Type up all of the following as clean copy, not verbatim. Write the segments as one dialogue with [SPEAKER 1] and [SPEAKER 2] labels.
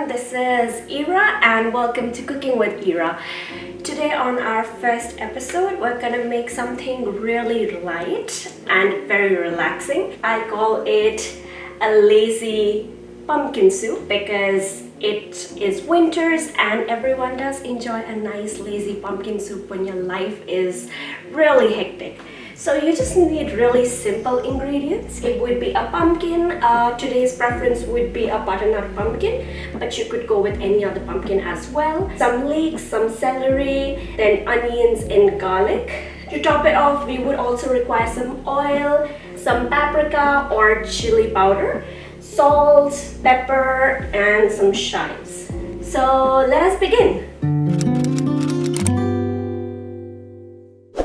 [SPEAKER 1] this is Ira and welcome to Cooking with Ira. Today on our first episode, we're gonna make something really light and very relaxing. I call it a lazy pumpkin soup because it is winters and everyone does enjoy a nice lazy pumpkin soup when your life is really hectic. So you just need really simple ingredients. It would be a pumpkin. Today's preference would be a butternut pumpkin, but you could go with any other pumpkin as well. Some leeks, some celery, then onions and garlic. To top it off, we would also require some oil, some paprika or chili powder, salt, pepper, and some chives. So let us begin.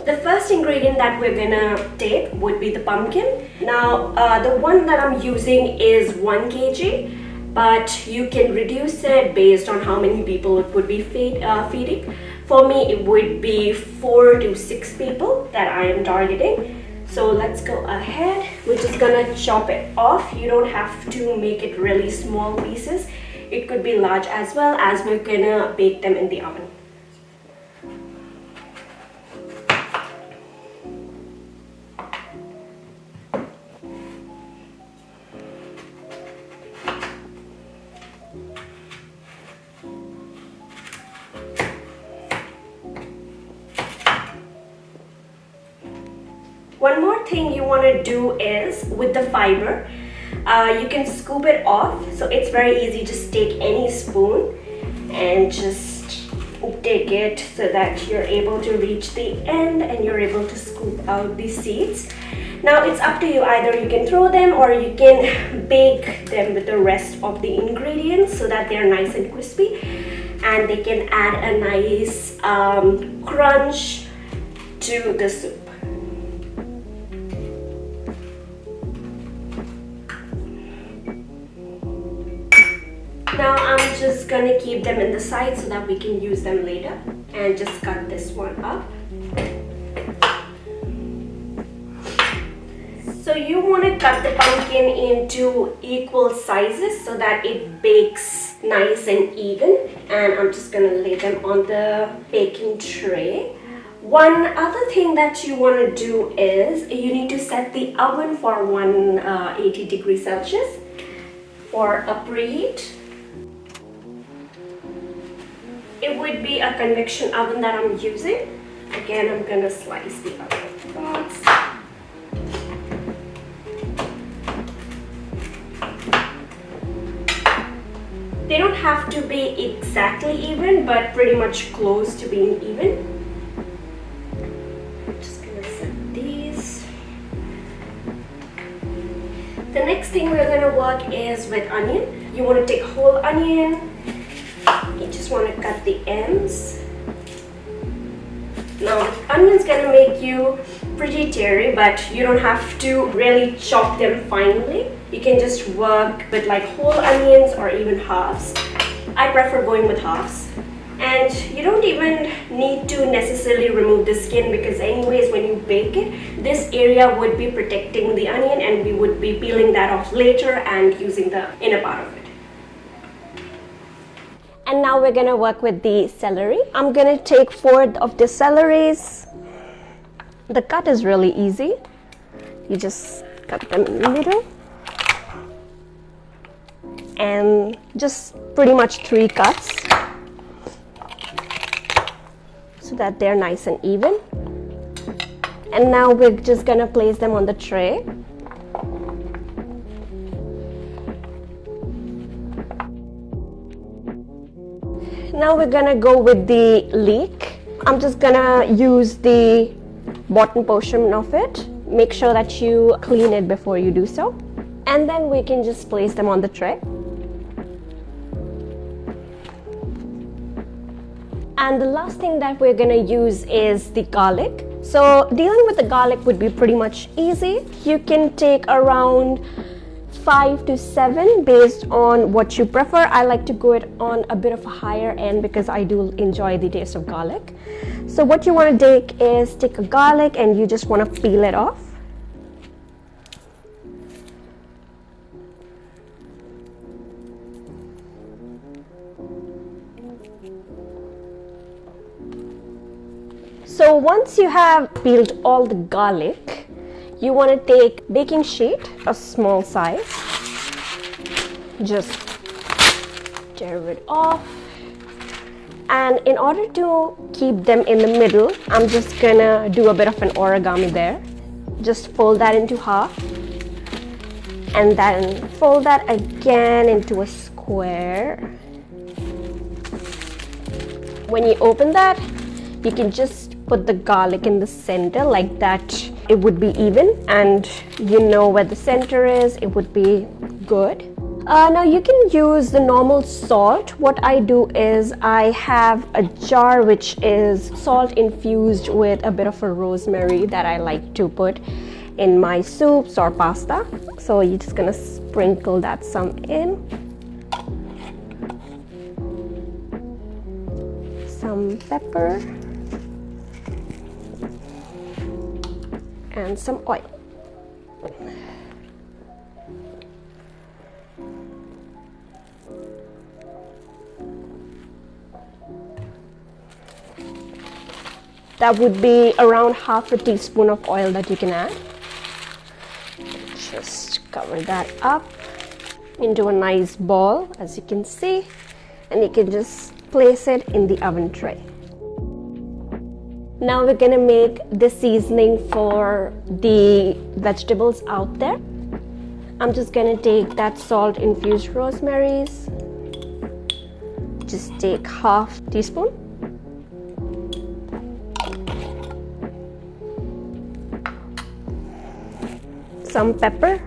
[SPEAKER 1] The first ingredient that we're gonna take would be the pumpkin. Now, the one that I'm using is 1 kg, but you can reduce it based on how many people it would be feeding. For me, it would be 4 to 6 people that I am targeting. So let's go ahead. We're just gonna chop it off. You don't have to make it really small pieces. It could be large as well, as we're gonna bake them in the oven. One more thing you want to do is with the fiber, you can scoop it off. So it's very easy. Just take any spoon and just dig it so that you're able to reach the end and you're able to scoop out the seeds. Now it's up to you. Either you can throw them or you can bake them with the rest of the ingredients so that they're nice and crispy and they can add a nice crunch to the soup. Now I'm just gonna keep them in the side so that we can use them later, and just cut this one up. So you want to cut the pumpkin into equal sizes so that it bakes nice and even, and I'm just gonna lay them on the baking tray. One other thing that you want to do is you need to set the oven for 180 degrees Celsius for a preheat. It would be a convection oven that I'm using. Again, I'm gonna slice the other parts. They don't have to be exactly even, but pretty much close to being even. I'm just gonna set these. The next thing we're gonna work is with onion. You wanna take whole onion. You just want to cut the ends. Now, onion's gonna make you pretty teary, but you don't have to really chop them finely. You can just work with like whole onions or even halves. I prefer going with halves. And you don't even need to necessarily remove the skin because anyways, when you bake it, this area would be protecting the onion and we would be peeling that off later and using the inner part of it. And now we're gonna work with the celery. I'm gonna take 4 of the celeries. The cut is really easy. You just cut them in the middle. And just pretty much 3 cuts so that they're nice and even. And now we're just gonna place them on the tray. Now we're gonna go with the leek. I'm just gonna use the bottom portion of it. Make sure that you clean it before you do so. And then we can just place them on the tray. And the last thing that we're gonna use is the garlic. So dealing with the garlic would be pretty much easy. You can take around 5 to 7 based on what you prefer. I like to go it on a bit of a higher end because I do enjoy the taste of garlic. So what you want to take a garlic and you just want to peel it off. So once you have peeled all the garlic, you want to take baking sheet, a small size, just tear it off. And in order to keep them in the middle, I'm just gonna do a bit of an origami there. Just fold that into half and then fold that again into a square. When you open that, you can just put the garlic in the center like that. It would be even, and you know where the center is, it would be good. Now you can use the normal salt. What I do is I have a jar which is salt infused with a bit of a rosemary that I like to put in my soups or pasta. So you're just gonna sprinkle that some in. Some pepper and some oil. That would be around half a teaspoon of oil that you can add. Just cover that up into a nice ball, as you can see, and you can just place it in the oven tray. Now we're gonna make the seasoning for the vegetables out there. I'm just gonna take that salt infused rosemaries. Just take half teaspoon. Some pepper,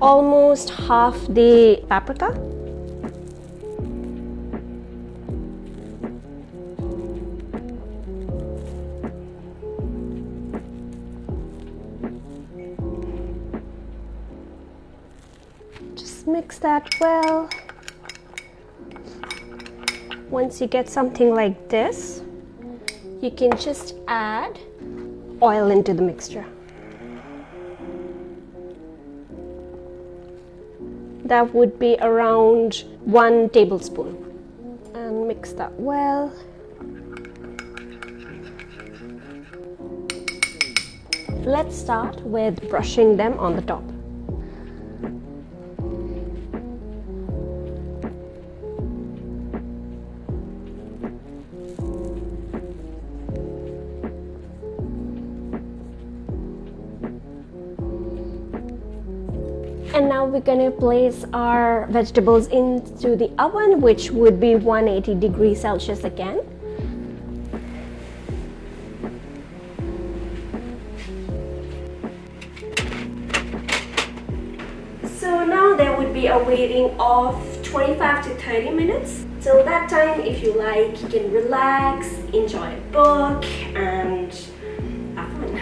[SPEAKER 1] almost half the paprika, just mix that well. Once you get something like this, you can just add oil into the mixture. That would be around 1 tablespoon. And mix that well. Let's start with brushing them on the top. And now we're going to place our vegetables into the oven, which would be 180 degrees Celsius again. So now there would be a waiting of 25 to 30 minutes. Till that time, if you like, you can relax, enjoy a book, and have fun.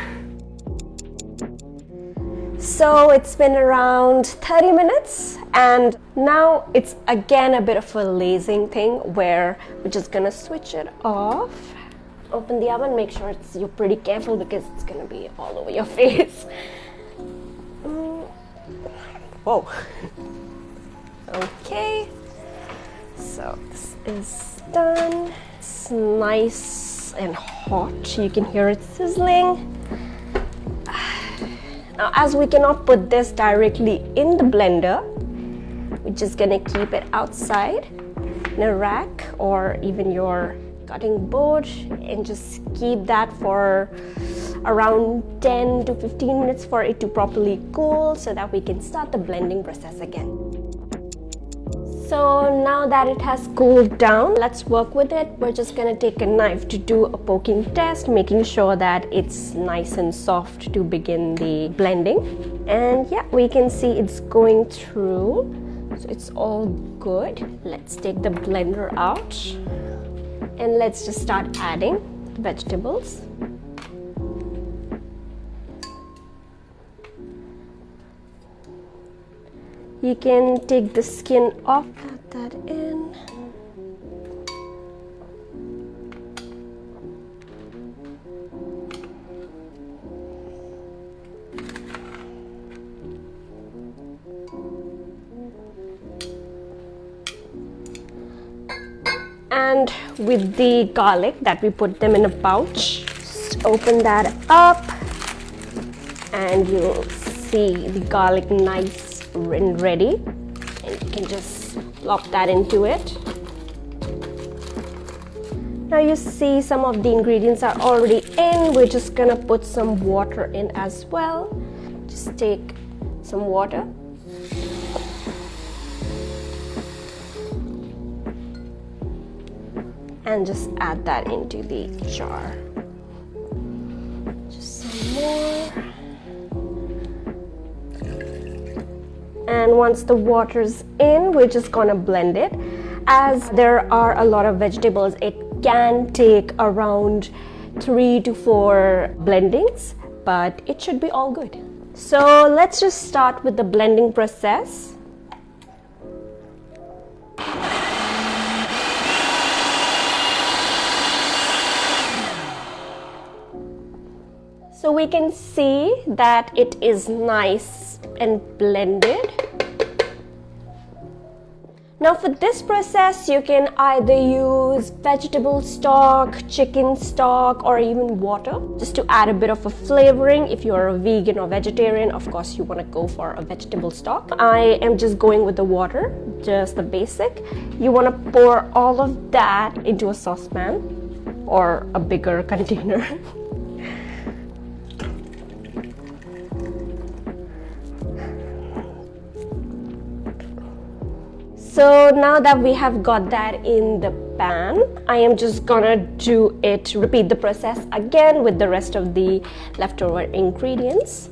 [SPEAKER 1] So it's been around 30 minutes and now it's again a bit of a lazing thing where we're just gonna switch it off. Open the oven, make sure you're pretty careful because it's gonna be all over your face. Whoa. Okay, so this is done. It's nice and hot, you can hear it sizzling. Now, as we cannot put this directly in the blender, we're just gonna keep it outside in a rack or even your cutting board and just keep that for around 10 to 15 minutes for it to properly cool so that we can start the blending process again. So now that it has cooled down, let's work with it. We're just gonna take a knife to do a poking test, making sure that it's nice and soft to begin the blending. And yeah, we can see it's going through, so it's all good. Let's take the blender out and let's just start adding the vegetables. You can take the skin off, add that in. And with the garlic that we put them in a pouch, just open that up and you'll see the garlic nice and ready, and you can just plop that into it. Now you see some of the ingredients are already in. We're just gonna put some water in as well. Just take some water. And just add that into the jar. Just some more. And once the water's in, we're just gonna blend it. As there are a lot of vegetables, it can take around 3 to 4 blendings, but it should be all good. So let's just start with the blending process. So we can see that it is nice and blended. Now for this process, you can either use vegetable stock, chicken stock, or even water, just to add a bit of a flavoring. If you're a vegan or vegetarian, of course you want to go for a vegetable stock. I am just going with the water, just the basic. You want to pour all of that into a saucepan or a bigger container. So now that we have got that in the pan, I am just gonna repeat the process again with the rest of the leftover ingredients.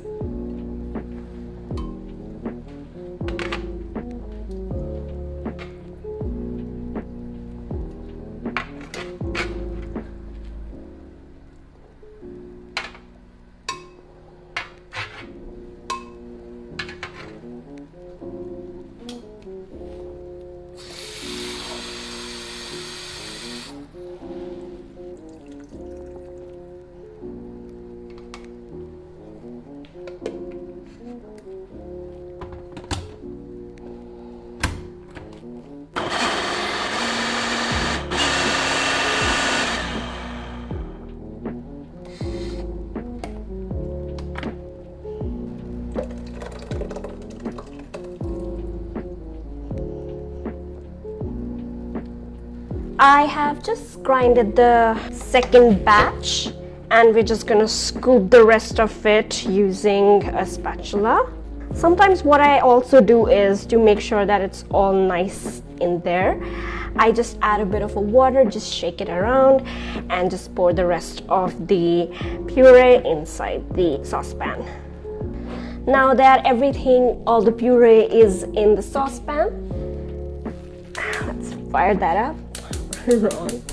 [SPEAKER 1] I have just grinded the second batch, and we're just gonna scoop the rest of it using a spatula. Sometimes what I also do is to make sure that it's all nice in there, I just add a bit of water, just shake it around, and just pour the rest of the puree inside the saucepan. Now that all the puree is in the saucepan, let's fire that up. Wrong.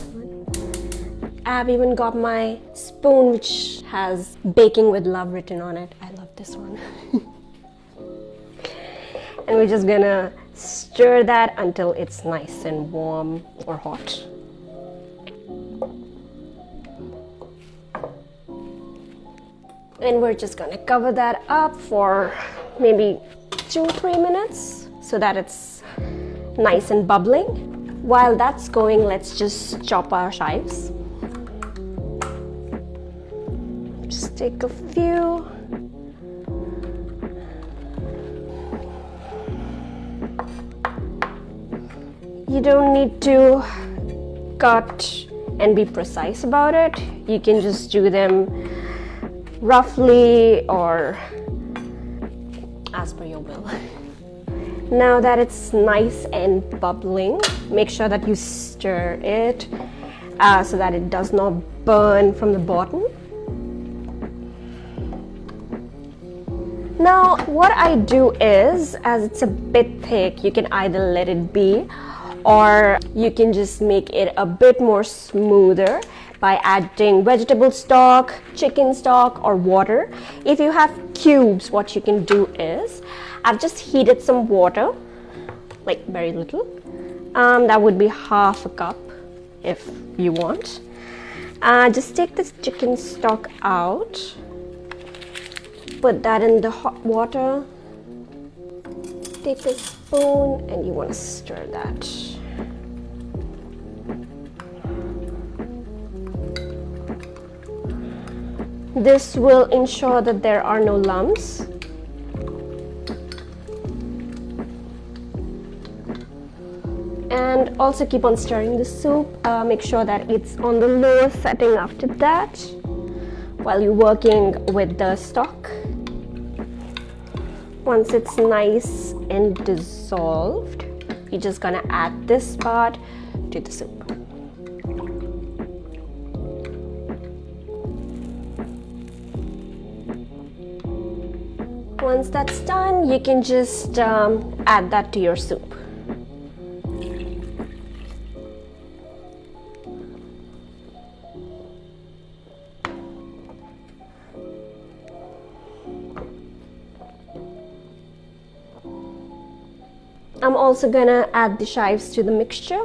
[SPEAKER 1] I've even got my spoon which has baking with love written on it. I love this one. And we're just gonna stir that until it's nice and warm or hot. And we're just gonna cover that up for maybe 2-3 minutes so that it's nice and bubbling. While that's going, let's just chop our chives. Just take a few. You don't need to cut and be precise about it. You can just do them roughly or as per your will. Now that it's nice and bubbling, make sure that you stir it so that it does not burn from the bottom. Now what I do is, as it's a bit thick, you can either let it be or you can just make it a bit more smoother by adding vegetable stock, chicken stock, or water. If you have cubes, what you can do is, I've just heated some water, like very little. That would be half a cup if you want. Just take this chicken stock out, put that in the hot water, take a spoon and you want to stir that. This will ensure that there are no lumps. And also keep on stirring the soup. Make sure that it's on the lowest setting after that while you're working with the stock. Once it's nice and dissolved, you're just gonna add this part to the soup. Once that's done, you can just add that to your soup. I'm also gonna add the chives to the mixture.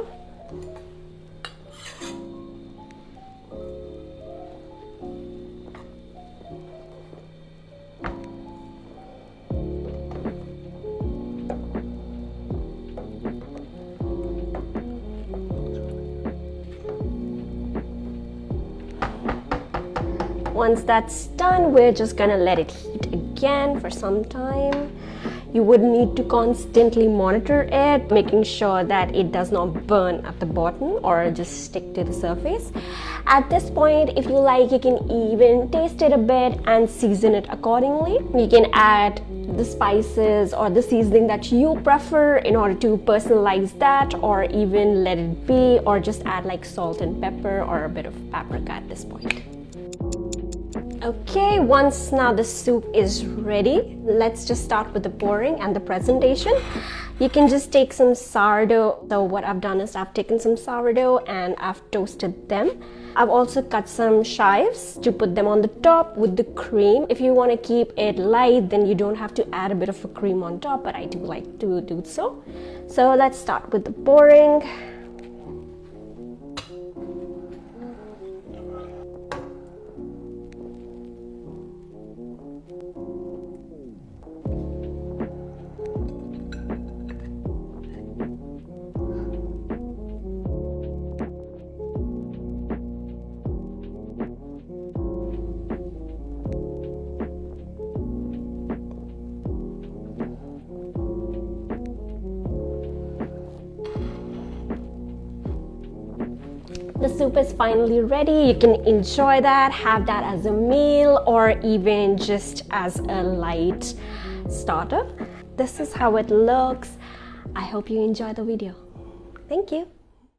[SPEAKER 1] Once that's done, we're just gonna let it heat again for some time. You would need to constantly monitor it, making sure that it does not burn at the bottom or just stick to the surface. At this point, if you like, you can even taste it a bit and season it accordingly. You can add the spices or the seasoning that you prefer in order to personalize that, or even let it be, or just add like salt and pepper or a bit of paprika at this point. Okay, once now the soup is ready, let's just start with the pouring and the presentation. You can just take some sourdough. So what I've done is I've taken some sourdough and I've toasted them. I've also cut some chives to put them on the top with the cream. If you want to keep it light, then you don't have to add a bit of a cream on top, but I do like to do so. So let's start with the pouring. The soup is finally ready. You can enjoy that, have that as a meal, or even just as a light starter. This is how it looks. I hope you enjoy the video. Thank you.